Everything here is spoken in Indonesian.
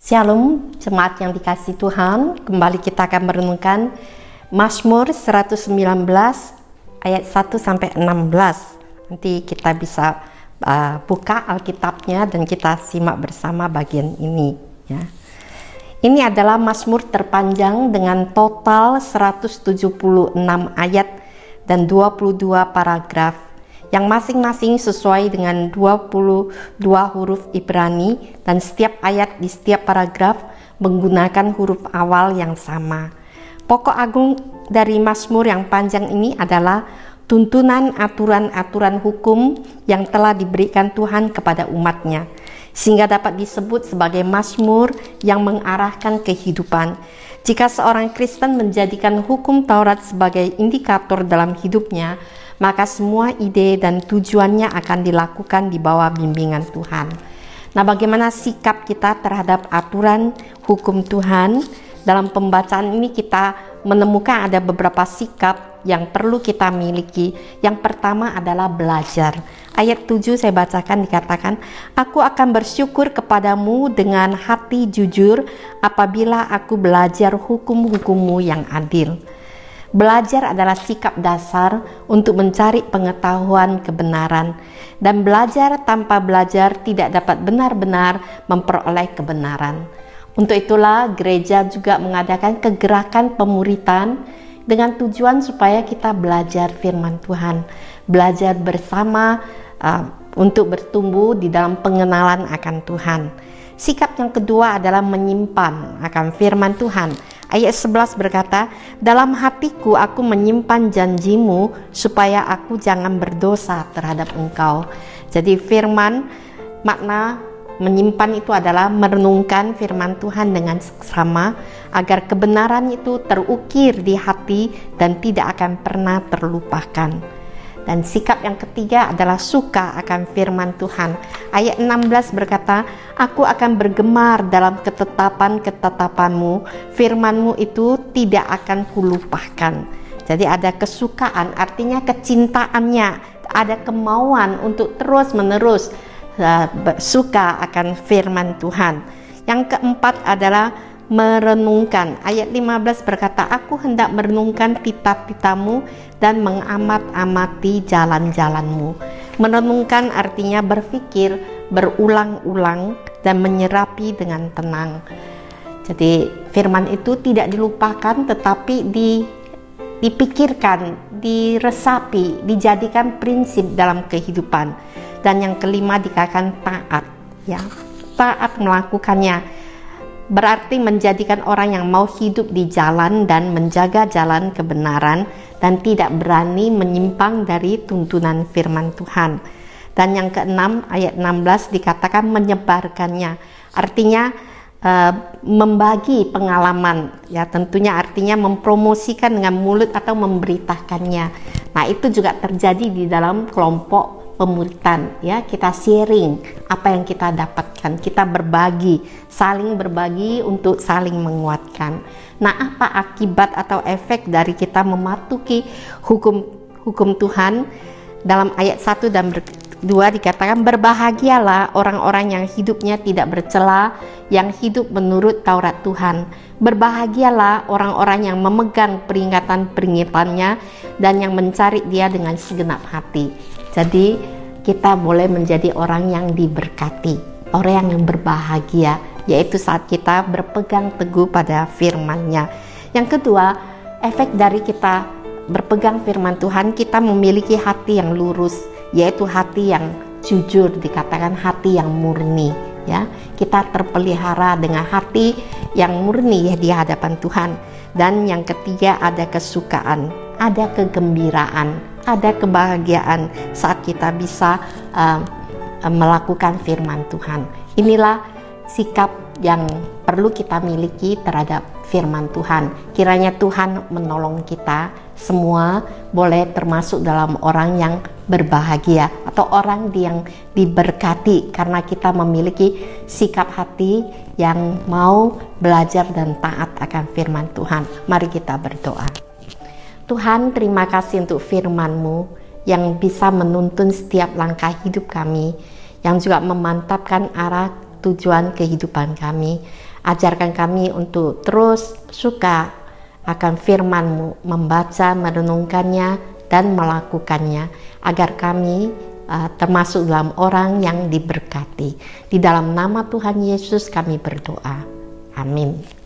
Shalom, jemaat yang dikasihi Tuhan. Kembali kita akan merenungkan Mazmur 119 ayat 1-16. Nanti kita bisa buka Alkitabnya dan kita simak bersama bagian ini ya. Ini adalah Mazmur terpanjang dengan total 176 ayat dan 22 paragraf yang masing-masing sesuai dengan 22 huruf Ibrani, dan setiap ayat di setiap paragraf menggunakan huruf awal yang sama. Pokok agung dari Mazmur yang panjang ini adalah tuntunan aturan-aturan hukum yang telah diberikan Tuhan kepada umatnya, sehingga dapat disebut sebagai Mazmur yang mengarahkan kehidupan. Jika seorang Kristen menjadikan hukum Taurat sebagai indikator dalam hidupnya, maka semua ide dan tujuannya akan dilakukan di bawah bimbingan Tuhan. Nah, bagaimana sikap kita terhadap aturan hukum Tuhan? Dalam pembacaan ini kita menemukan ada beberapa sikap yang perlu kita miliki. Yang pertama adalah belajar. Ayat 7 saya bacakan, dikatakan, "Aku akan bersyukur kepadamu dengan hati jujur apabila aku belajar hukum-hukum-Mu yang adil." Belajar adalah sikap dasar untuk mencari pengetahuan kebenaran, dan belajar tanpa belajar tidak dapat benar-benar memperoleh kebenaran. Untuk itulah gereja juga mengadakan kegerakan pemuritan dengan tujuan supaya kita belajar firman Tuhan, belajar bersama untuk bertumbuh di dalam pengenalan akan Tuhan. Sikap yang kedua adalah menyimpan akan firman Tuhan. Ayat 11 berkata, "Dalam hatiku aku menyimpan janjimu supaya aku jangan berdosa terhadap engkau." Jadi firman, makna menyimpan itu adalah merenungkan firman Tuhan dengan seksama agar kebenaran itu terukir di hati dan tidak akan pernah terlupakan. Dan sikap yang ketiga adalah suka akan firman Tuhan. Ayat 16 berkata, "Aku akan bergemar dalam ketetapan-ketetapanmu, firmanmu itu tidak akan kulupakan." Jadi ada kesukaan, artinya kecintaannya, ada kemauan untuk terus-menerus suka akan firman Tuhan. Yang keempat adalah merenungkan. Ayat 15 berkata, "Aku hendak merenungkan titah-titahmu dan mengamat-amati jalan-jalanmu." Merenungkan artinya berpikir berulang-ulang dan menyerapi dengan tenang. Jadi firman itu tidak dilupakan, tetapi dipikirkan, diresapi, dijadikan prinsip dalam kehidupan. Dan yang kelima dikatakan taat, ya, taat melakukannya. Berarti menjadikan orang yang mau hidup di jalan dan menjaga jalan kebenaran dan tidak berani menyimpang dari tuntunan firman Tuhan. Dan yang keenam, ayat 16 dikatakan menyebarkannya. Artinya membagi pengalaman, ya, tentunya artinya mempromosikan dengan mulut atau memberitakannya. Nah, itu juga terjadi di dalam kelompok pemuritan, ya, kita sharing apa yang kita dapatkan, kita berbagi, saling berbagi untuk saling menguatkan. Nah, apa akibat atau efek dari kita mematuhi hukum Tuhan? Dalam ayat 1 dan 2 dikatakan, "Berbahagialah orang-orang yang hidupnya tidak bercela, yang hidup menurut Taurat Tuhan. Berbahagialah orang-orang yang memegang peringatan-peringatannya dan yang mencari Dia dengan segenap hati." Jadi kita boleh menjadi orang yang diberkati, orang yang berbahagia, yaitu saat kita berpegang teguh pada firman-Nya. Yang kedua, efek dari kita berpegang firman Tuhan, kita memiliki hati yang lurus, yaitu hati yang jujur, dikatakan hati yang murni, ya. Kita terpelihara dengan hati yang murni, ya, di hadapan Tuhan. Dan yang ketiga ada kesukaan, ada kegembiraan, ada kebahagiaan saat kita bisa melakukan firman Tuhan. Inilah sikap yang perlu kita miliki terhadap firman Tuhan. Kiranya Tuhan menolong kita semua boleh termasuk dalam orang yang berbahagia atau orang yang diberkati karena kita memiliki sikap hati yang mau belajar dan taat akan firman Tuhan. Mari kita berdoa. Tuhan, terima kasih untuk firman-Mu yang bisa menuntun setiap langkah hidup kami, yang juga memantapkan arah tujuan kehidupan kami. Ajarkan kami untuk terus suka akan firman-Mu, membaca, merenungkannya, dan melakukannya, agar kami termasuk dalam orang yang diberkati. Di dalam nama Tuhan Yesus kami berdoa. Amin.